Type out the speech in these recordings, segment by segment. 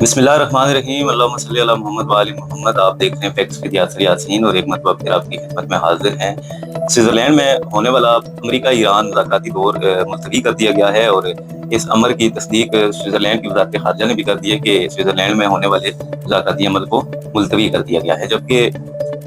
बिस्मिल्लाहिर्रहमानिर्रहीम अल्लाहुम्मा सल्ली अला मोहम्मद व आलि मोहम्मद। आप देख रहे हैं फैक्ट्स विद यासिर यासीन और एक मरतबा फिर आपकी खिदमत में हाजिर हैं। स्विट्जरलैंड में होने वाला अमेरिका ईरान मुज़ाकराती दौर मुलतवी कर दिया गया है और इस अमर की तस्दीक स्विट्जरलैंड की वज़ारत ख़ारिजा ने भी कर दी है कि स्विट्जरलैंड में होने वाले मुज़ाकराती अमल को मुलतवी कर दिया गया है। जबकि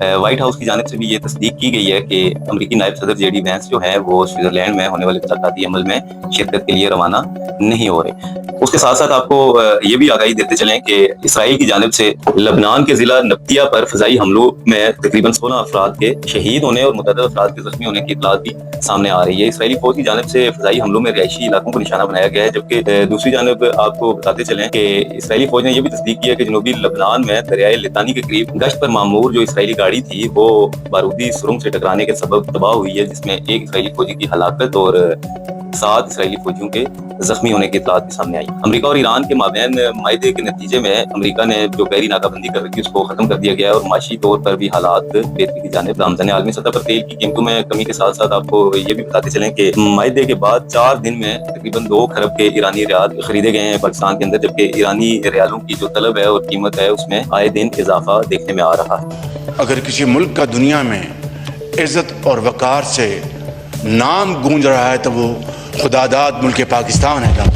व्हाइट हाउस की जानिब से भी ये तस्दीक की गई है कि अमरीकी नायब सदर जेडी वैंस जो है वो स्विट्जरलैंड में होने वाले मुज़ाकराती अमल में शिरकत के लिए रवाना नहीं हो रहे। उसके साथ साथ आपको ये भी आगाही देते चलें कि इसराइल की जानिब से लबनान के जिला नब्तिया पर फजाई हमलों में तकरीबन 16 अफराद के शहीद होने और मुतअद्दिद अफराद के जख्मी होने की इतलात भी सामने आ रही है। इसराइली फौज की जानिब से फजाई हमलों में रिहायशी इलाकों को निशाना बनाया गया है, जबकि दूसरी जानिब आपको बताते चलें कि इसराइली फौज ने यह भी तस्दीक की है कि जनूबी लबनान में दरियाए लितानी के करीब गश्त पर मामूर जो इसराइली गाड़ी थी वो बारूदी सुरंग से टकराने के सबब तबाह हुई है, जिसमें एक इसराइली फौजी की हलाकत और 7 इसराइली फौजियों के जख्मी होने की इतलात भी सामने आई। अमेरिका और ईरान के माबैन मायदे के नतीजे में अमेरिका ने जो बहरी नाकाबंदी कर रखी उसको खत्म कर दिया गया है और माशी तौर पर भी हालात बेहतरी की जानिब गामज़न है। आलमी सतह पर तेल की कीमतों में कमी के साथ साथ आपको ये भी बताते चलें कि मायदे के बाद 4 दिन में तकरीबन 2 खरब के ईरानी रियाल खरीदे गए हैं पाकिस्तान के अंदर, जबकि ईरानी रियालों की जो तलब है और कीमत है उसमें आए दिन इजाफा देखने में आ रहा है। अगर किसी मुल्क का दुनिया में इज्जत और वकार से नाम गूंज रहा है तो वो खुदादाद मुल्क पाकिस्तान है।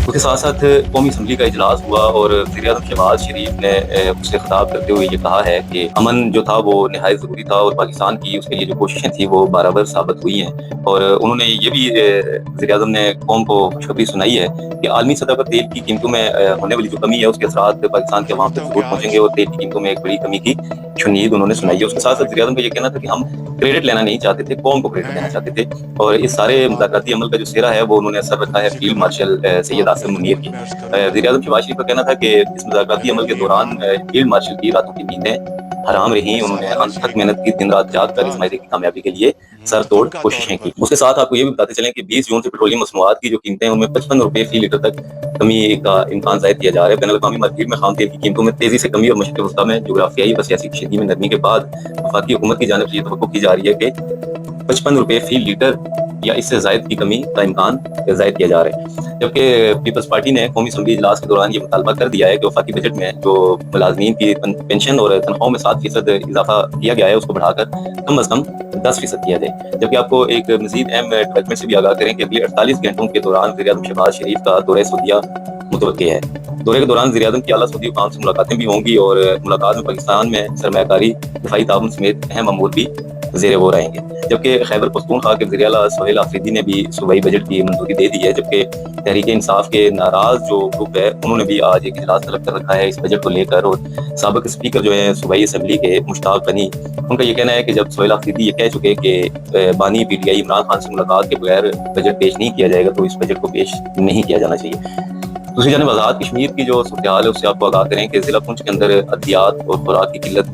उसके साथ साथ कौमी असम्बली का इजलास हुआ और वज़ीर-ए-आज़म शहबाज शरीफ ने उससे खिताब करते हुए ये कहा है कि अमन जो था वो निहायत ज़रूरी था और पाकिस्तान की उसके लिए जो कोशिशें थी वो बराबर साबित हुई हैं। और उन्होंने ये भी वज़ीर-ए-आज़म ने कौम को खुशखबरी सुनाई है कि आलमी सतह पर तेल की कीमतों में होने वाली जो कमी है उसके असरात पाकिस्तान के अवाम तक ज़रूर पहुँचेंगे और तेल की कीमतों में एक बड़ी कमी की शुनीद उन्होंने सुनाई है। उसके साथ साथ वज़ीर-ए-आज़म का ये कहना था कि हम क्रेडिट लेना नहीं चाहते थे, कौम को क्रेडिट देना चाहते थे और इस सारे मुज़ाकराती अमल का जो सेहरा है वो उन्होंने असर रखा है फील्ड मार्शल सैयद आसिम मुनीर की। वज़ीर-ए-आज़म शहबाज शरीफ का कहना था कि इस मुज़ाकराती अमल के दौरान फील्ड मार्शल की रातों की नींदें हराम रहीं। उन्होंने अनथक मेहनत की, दिन रात जाग कर इस मायदे की कामयाबी के लिए सर तोड़ कोशिशें की। उसके साथ आपको ये भी बताते चलें कि 20 जून से पेट्रोलियम मसनूआत की जो कीमतें हैं उनमें 55 रुपये फी लीटर तक कमी का इम्कान ज़ाहिर किया जा रहा है। बैनुल अक़वामी मार्केट में खाम तेल की कीमतों में तेजी से कमी और मशरिक़ वस्ता में जोग्राफियाई व सियासी कशीदगी में नरमी के बाद वफाकी हुकूमत की जानिब से ये तवक्को की जा रही है कि 55 रुपये फी लीटर या इससे ज़ायद की कमी का इम्कान ज़ाहिर किया जा रहा है। जबकि पीपल्स पार्टी ने कौमी असम्बली इजलास के दौरान ये मुतालबा कर दिया है कि वफाकी बजट में जो मुलाजमीन की पेंशन और तनख्वाहों में 7% इजाफा किया गया है उसको बढ़ाकर कम अज़ कम 10% किया जाए। जबकि आपको एक मजीद अहम डेवलपमेंट से भी आगाह करें कि अगले 48 घंटों के दौरान वज़ीर-ए-आज़म शहबाज शरीफ का दौरे सऊदीया मुतवक्किल है। दौरे के दौरान वज़ीर-ए-आज़म की आला सऊदी हुकाम से मुलाकातें भी होंगी और मुलाकात में पाकिस्तान में सरमायाकारी, दिफाई ताउन समेत अहम अमूर भी ज़ेर गौर रहेंगे। जबकि खैबर पख्तूनख्वा के वज़ीर आला सोहेल आफरीदी ने भी सूबाई बजट की मंजूरी दे दी है, जबकि तहरीक इंसाफ के नाराज़ जो ग्रुप है उन्होंने भी आज एक इजलास तलब कर रखा है इस बजट को लेकर। और साबिक़ स्पीकर जो है सूबाई असम्बली के मुश्ताक गनी, उनका ये कहना है कि जब सोहेल आफरीदी ये कह चुके कि बानी पीटीआई इमरान खान से मुलाकात के बगैर बजट पेश नहीं किया जाएगा तो इस बजट को पेश नहीं किया जाना चाहिए। दूसरी जानिब आज़ाद कश्मीर की जो सूरत हाल है उससे आपको आगाह करें कि ज़िला पुंछ के अंदर अद्वियात और खुराक की किल्लत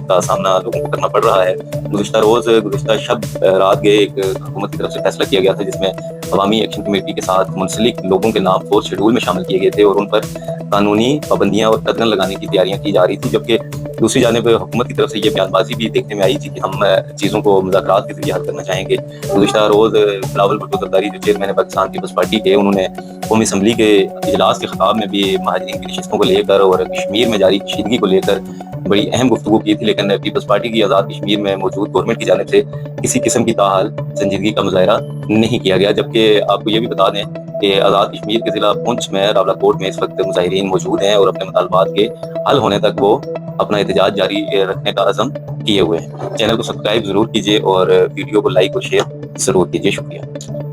का सामना लोगों को करना पड़ रहा है। गुज़िश्ता शब रात गए एक हुकूमत की तरफ से फैसला किया गया था जिसमें अवामी एक्शन कमेटी के साथ मुंसलिक लोगों के नाम फोर्स शेड्यूल में शामिल किए गए थे और उन पर कानूनी पाबंदियाँ और कदगन लगाने की तैयारियाँ की जा रही थी। जबकि दूसरी जानिब हुकूमत की तरफ से ये बयानबाजी भी देखने में आई थी कि हम चीज़ों को मुज़ाकरात के ज़रिए हल करना चाहेंगे। गुज़िश्ता रोज़ बिलावल भुट्टो ज़रदारी जो चेयरमैन पाकिस्तान पीपल्स पार्टी के, उन्होंने कौमी असम्बली के इजलास के खिताब में भी महाजरीन की नशिस्तों को लेकर और कश्मीर में जारी कशीदगी को लेकर बड़ी अहम गुफ्तगू की थी, लेकिन पीपल्स पार्टी की आज़ाद कश्मीर में मौजूद गवर्नमेंट की जानिब से किसी किस्म की ताहाल संजीदगी का मुजाहरा नहीं किया गया। जबकि आपको ये भी बता दें कि आज़ाद कश्मीर के ज़िला पुंछ में रावलाकोट में इस वक्त मुजाहिरीन मौजूद हैं और अपने मुतालबात के हल होने तक वो अपना एहतजाज जारी रखने का अज़म किए हुए हैं। चैनल को सब्सक्राइब ज़रूर कीजिए और वीडियो को लाइक और शेयर ज़रूर कीजिए। शुक्रिया।